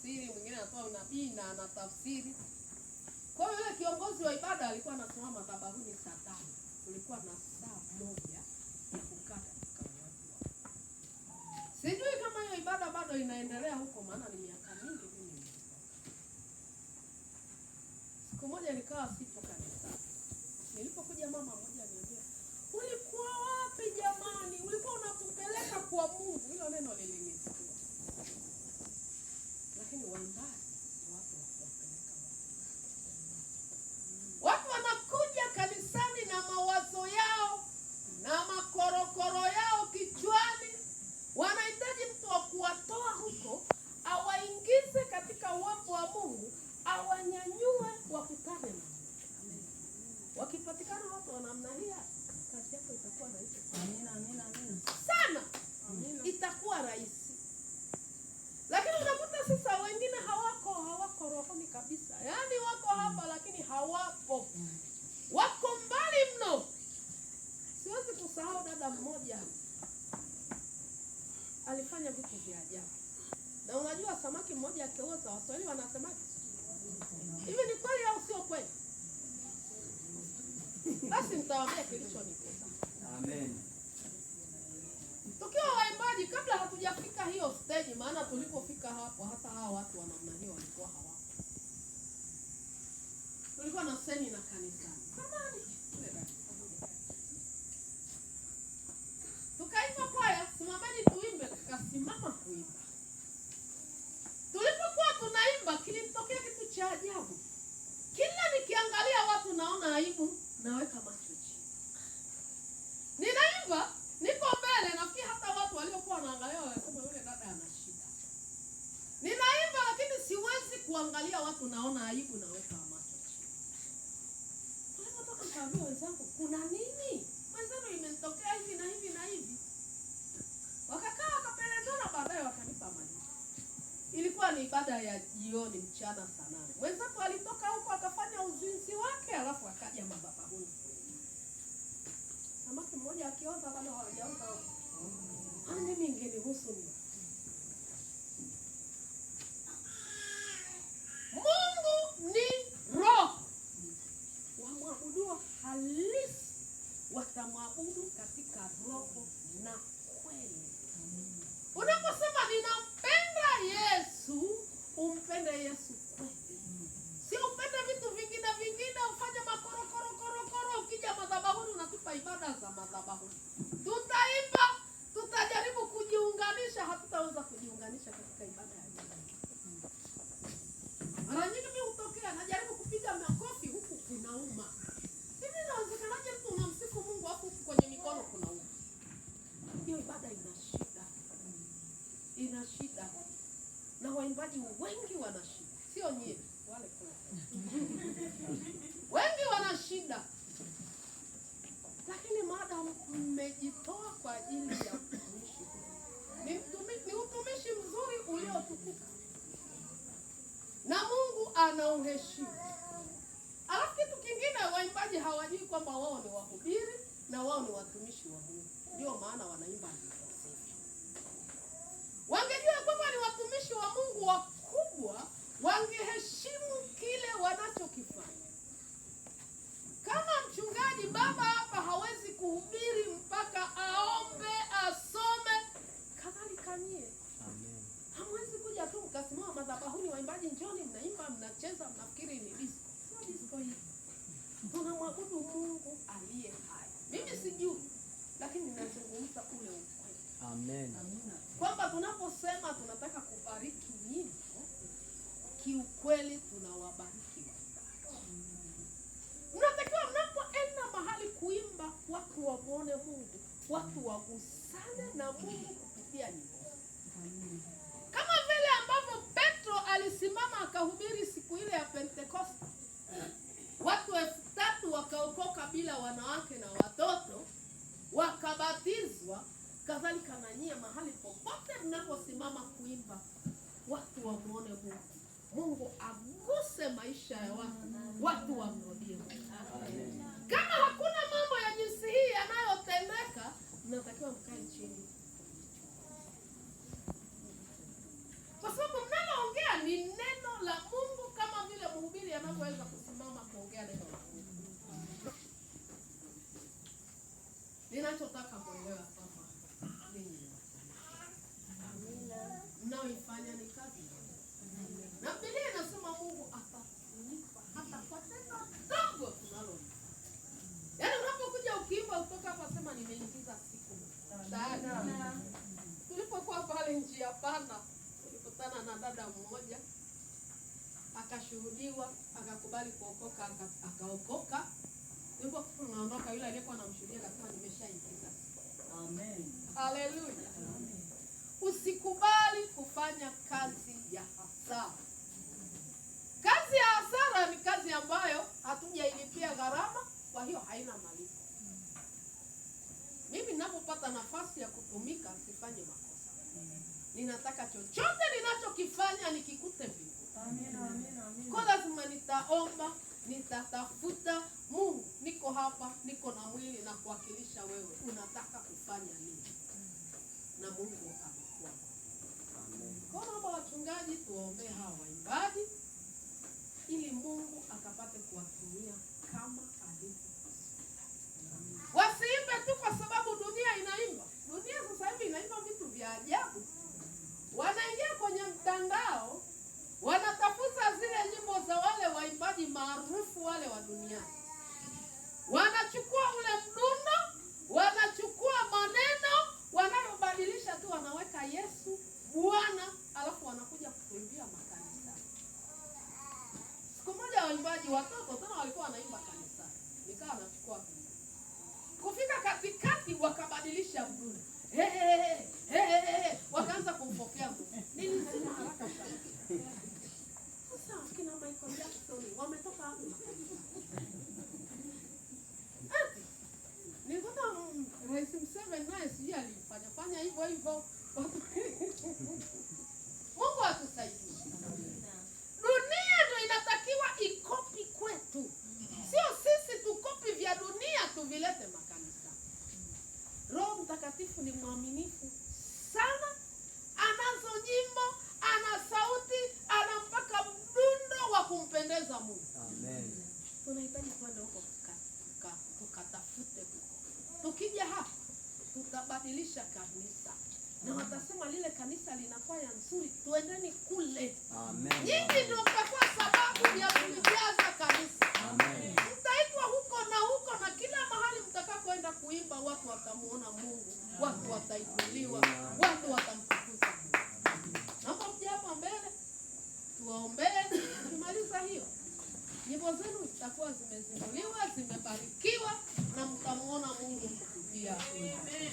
tafsiri, mwingine anatoa unabii na anatafsiri. Kwa hiyo yule kiongozi wa ibada alikuwa anasimama madhabahuni saa 5. Kulikuwa na saa moja ya kukaa katika uwepo. Sijui kama hiyo ibada bado inaendelea huko, maana ni miaka mingi mimi. Siku moja nikawa sipo kanisani. Nilipokuja mama mmoja aliniambia, "Ulikuwa wapi jamani? Ulikuwa unatupeleka kwa Mungu." Hilo neno lilinisikia. Lakini waimbaji watu wakuwapeleka watu wanakuja kanisani na mawazo yao na makorokoro yao kichwani. Wanahitaji mtu wa kuwatoa huko, awaingize katika uwepo wa Mungu, awanyanyue wakutane na Mungu. Wakipatikana watu wa namna hii, kazi yako itakuwa rahisi. Amina, amina, amina. Sana. Amina. Itakuwa rahisi. Lakini unakuta sasa wengine hawako rohoni kabisa. Yaani wako hapa lakini hawapo. Wako mbali mno. Siwezi kusahau dada mmoja alifanya vitu vya ajabu. Na unajua samaki mmoja akioza, Waswahili wanasemaje? Hivi ni kweli au sio kweli? Basi nitawaambia kilichonikuta. Amen. Tukiwa waimbaji, kabla hatujafika hiyo stage, maana tulipofika hapo hata hao watu wa namna hiyo walikuwa hawapo. Tulikuwa na semina kanisani. Samani. Tukaimba kwaya, simameni tuimbe, tukasimama kuimba. Tulipokuwa tunaimba, kilitokea kitu cha ajabu. Kila nikiangalia watu naona aibu, naweka macho chini. Ninaimba, niko mbele, nafikiri hata watu waliokuwa wanaangalia wanasema yule dada ana shida. Ninaimba lakini siwezi kuangalia watu, naona aibu, naweka macho chini. Tulipotoka kaambia wenzangu, kuna nini? Wenzangu imetokea hivi na hivi na hivi. Wakakaa wakapelezana, baadaye wakanipa majibu. Ilikuwa ni ibada ya jioni, mchana saa 8. Wenzangu alitoka huko akafanya uzinzi wake, alafu akaja madhabahuni. Samaki mmoja akioza bado hawajaoza. Mimi ingenihusu nini? Mungu ni roho. Wamwabudu halisi watamwabudu katika roho na kweli. Unaposema ninampenda Yesu, umpende Yesu kweli. Si upende vitu vingine ufanye makorokoro. Ukija madhabahuni unatupa ibada za madhabahuni. Tutaimba, tutajaribu kujiunganisha, hatutaweza kujiunganisha katika ibada ya Mungu. Mara nyingi mimi hutokea najaribu kupiga makofi huku kunauma. Hivi inawezekanaje mtu unamsifu Mungu hapo kwenye mikono kunauma? Hiyo ibada ina shida. Ina shida. Na waimbaji wengi wana shida. Sio nyie, wale kule. Wengi wana shida. Lakini maadamu mmejitoa kwa ajili ya utumishi, ni utumishi mzuri uliotukuka. Na Mungu anauheshimu. Alafu kitu kingine, waimbaji hawajui kwamba wao ni wahubiri na wao ni watumishi wa Mungu. Ndio maana wanaimba hivyo. Wangejua kwamba ni watumishi wa Mungu wakubwa, wangeheshimu kile wanachokifanya. Kama mchungaji baba hapa hawezi kuhubiri mpaka aombe, asome, kadhalika nyie. Amen. Hamwezi kuja tu mkasimama madhabahuni, waimbaji njoni mnaimba, mnacheza, mnafikiri ni disco. Sio disco hii. Tunamwabudu Mungu aliye hai. Mimi sijui, lakini ninazungumza ule ukweli. Amen. Amina. Kwamba tunaposema tunataka kubariki nyinyi, kiukweli tunawabariki waimbaji. Mnatakiwa mnapoenda mahali kuimba, watu wamuone Mungu, watu wagusane na Mungu kupitia nyimbo. Kama vile ambavyo Petro alisimama akahubiri siku ile ya Pentekoste. Watu 3,000 wakaokoka bila wanawake na watoto, wakabatizwa. Kadhalika na nyie mahali popote mnaposimama kuimba, watu wamuone Mungu. Mungu aguse maisha ya watu wamrudie. Kama hakuna mambo ya jinsi hii yanayotendeka, mnatakiwa mkae chini. Kwa sababu mnaoongea ni mwanadada mmoja akashuhudiwa, akakubali kuokoka, akaokoka. Ndipo tunaondoka, yule aliyekuwa anamshuhudia akasema nimeshaingiza. Amen. Haleluya. Amen. Usikubali kufanya kazi ya hasara. Kazi ya hasara ni kazi ambayo hatujailipia gharama, kwa hiyo haina malipo. Mimi ninapopata nafasi ya kutumika sifanye makosa. Ninataka chochote ninachokifanya nikikute mbinguni. Amen, amen, amen. Kwa lazima nitaomba, nitatafuta Mungu, niko hapa, niko na mwili na kuwakilisha wewe. Unataka kufanya nini? Na Mungu amekuwa. Amen. Kwa naomba wachungaji tuombe hawa waimbaji ili Mungu akapate kuwatumia kama alivyo. Wasiimbe tu kwa sababu dunia inaimba. Dunia sasa hivi inaimba vitu vya ajabu. Wanaingia kwenye mtandao, wanatafuta zile nyimbo za wale waimbaji maarufu wale wa duniani. Wanachukua ule mdundo, wanachukua maneno, wanayobadilisha tu, wanaweka Yesu Bwana, alafu wanakuja kuimbia makanisa. Siku moja waimbaji watoto tena walikuwa wanaimba kanisani. Nikawa nachukua kufika katikati wakabadilisha mdundo. Wakaanza kumpokea Mungu. Nilizima haraka sana. Sasa kina Michael Jackson wametoka hapo. Nilikuwa Rais Museveni naye sijui alifanya hivyo hivyo. Mungu atusaidie. Dunia ndio inatakiwa ikopi kwetu. Sio sisi tukopi vya dunia tuvilete makanisa. Roho Mtakatifu ni mwaminifu sana. Anazo nyimbo, ana sauti, ana mpaka mdundo wa kumpendeza Mungu. Amen. Tunahitaji kwenda huko tukatafute huko. Tukija hapa tutabadilisha kanisa. Na watasema lile kanisa linakuwa ya nzuri, tuendeni kule. Amen. Nyinyi ndio mtakuwa sababu ya kujaza kanisa. Amen. Mtaitwa huko na kila mahali mtakapoenda kuimba watu watamuona Mungu, watu watainuliwa, watu watamtukuza Mungu. Naomba mje hapa mbele tuwaombee. Tukimaliza hiyo, nyimbo zenu zitakuwa zimezinduliwa, zimebarikiwa na mtamuona Mungu kupitia. Amen.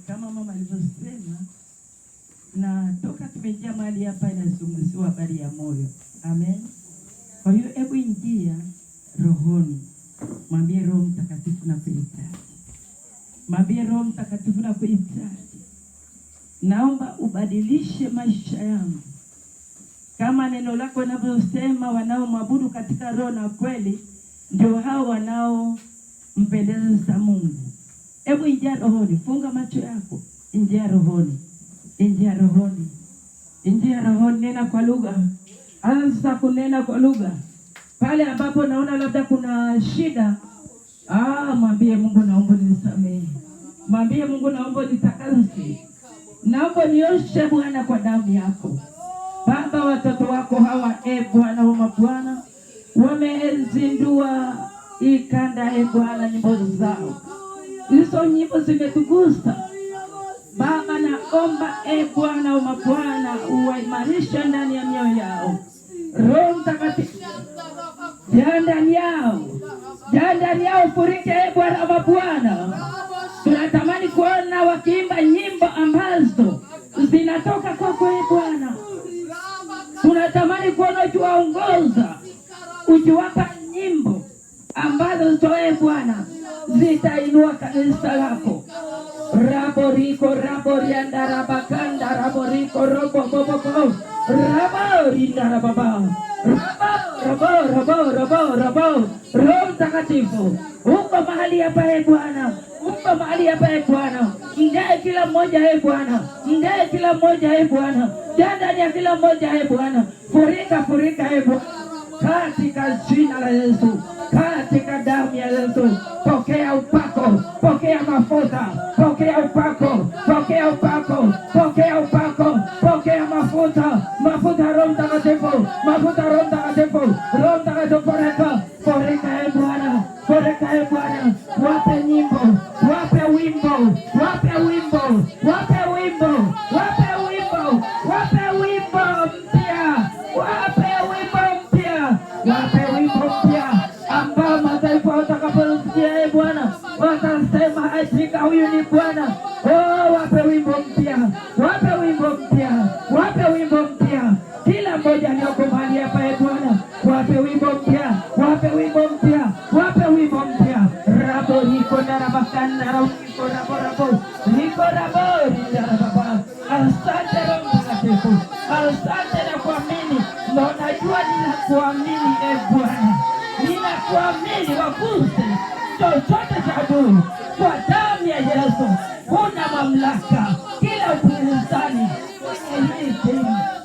Kama mama alivyosema, na toka tumeingia mahali hapa inazungumziwa habari ya moyo. Amen. Kwa hiyo hebu ingia rohoni, mwambie Roho Mtakatifu na kuhitaji. Mwambie Roho Mtakatifu na kuhitaji. Naomba ubadilishe maisha yangu. Kama neno lako linavyosema, wanaomwabudu katika roho na kweli ndio hao wanaompendeza Mungu. Hebu ingia rohoni, funga macho yako, ingia rohoni. Ingia rohoni. Ingia rohoni, nena kwa lugha. Anza kunena kwa lugha. Pale ambapo naona labda kuna shida, mwambie Mungu naomba nisamehe. Mwambie Mungu naomba nitakase. Naomba nioshe Bwana kwa damu yako. Baba, watoto wako hawa Bwana wa mabwana wamezindua ikanda Bwana nyimbo zao. Hizo nyimbo zimetugusa. Baba, naomba Bwana wa mabwana uwaimarishe ndani ya mioyo yao. Roho Mtakatifu jaa ndani yao, furike Bwana wa mabwana. Tunatamani kuona wakiimba nyimbo ambazo zinatoka kwako Bwana. Tunatamani kuona ukiwaongoza, ukiwapa nyimbo ambazo toe Bwana zitainua kanisa lako. Raboriko raborianda rabakanda raboriko roboboboko raborinda rababa rabo. Roho Mtakatifu uko mahali hapa Bwana, uko mahali hapa Bwana. Ingae kila mmoja Bwana, ingae kila mmoja Bwana, ndani ya kila mmoja Bwana. Furika Bwana, katika jina la Yesu, katika damu ya Yesu. Pokea upako, pokea mafuta, pokea upako, pokea upako, pokea upako. mafuta, mafuta ya Roho Mtakatifu, mafuta ya Roho Mtakatifu, Roho Mtakatifu poreka, poreka e Bwana, poreka e Bwana, wape nyimbo, wape wimbo, wape wimbo, wape wimbo, wape wimbo, wape wimbo mpya, wape wimbo mpya, wape wimbo mpya ambao mataifa watakaposikia e Bwana watasema hakika huyu ni Bwana. Oh, wape wimbo mpya, wape wimbo mpya, wape wimbo mpya. Kila mmoja aliyoko mahali hapa e Bwana, wape wimbo mpya, wape wimbo mpya, wape wimbo mpya. Rabo hiko narabakana rabo rabo hiko rabo narababa. Asante Roho Mtakatifu, asante na kuamini, na najua ninakuamini e Bwana, ninakuamini. Waguse chochote cha adui kwa damu ya Yesu. Kuna mamlaka kila upinzani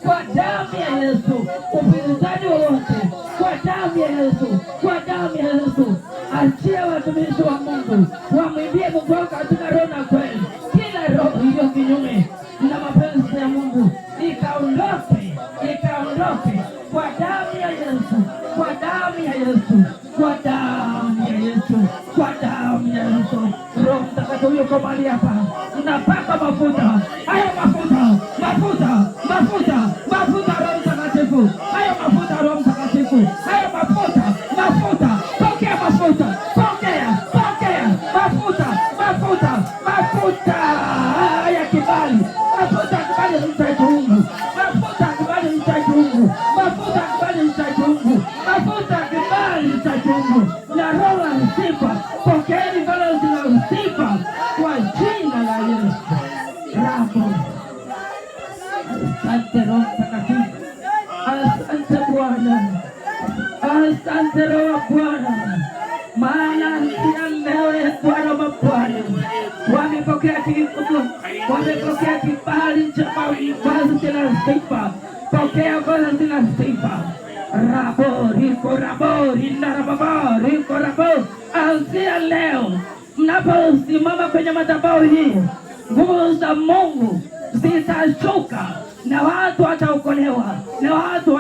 kwa damu ya Yesu, upinzani wowote kwa damu ya Yesu, kwa damu ya Yesu. Achia watumishi wa Mungu wamwimbie Mungu wao katika roho na kweli. Kila roho iliyo kinyume na mapenzi ya Mungu ikaondoke, ikaondoke kwa damu ya Yesu, kwa damu ya Yesu, kwa damu ya Yesu, kwa damu ya Yesu. Roho Mtakatifu yuko mahali hapa, napaka mafuta, hayo mafuta, mafuta, mafuta, mafuta Roho Mtakatifu, hayo mafuta Roho Mtakatifu, hayo mafuta, mafuta, pokea mafuta, pokea, pokea mafuta, mafuta, mafuta ya kibali, mafuta ya kibali cha Mungu, mafuta ya kibali cha Mungu, mafuta ya kibali cha Mungu, mafuta ya kibali cha Mungu na roho ya sifa. Pokeeni balozi la sifa kwa jina la Yesu. Rabo. Asante Roho Mtakatifu, asante Bwana, asante Roho Bwana, maana leo Bwana mabwana wamepokea kibali, wamepokea kibali cha vazi la sifa. Pokea vazi la sifa. Rabo, riko rabo, rinda rababa, riko rabo. Anzia leo mnaposimama kwenye madhabahu hii, nguvu za Mungu zitashuka na watu wataokolewa, na watu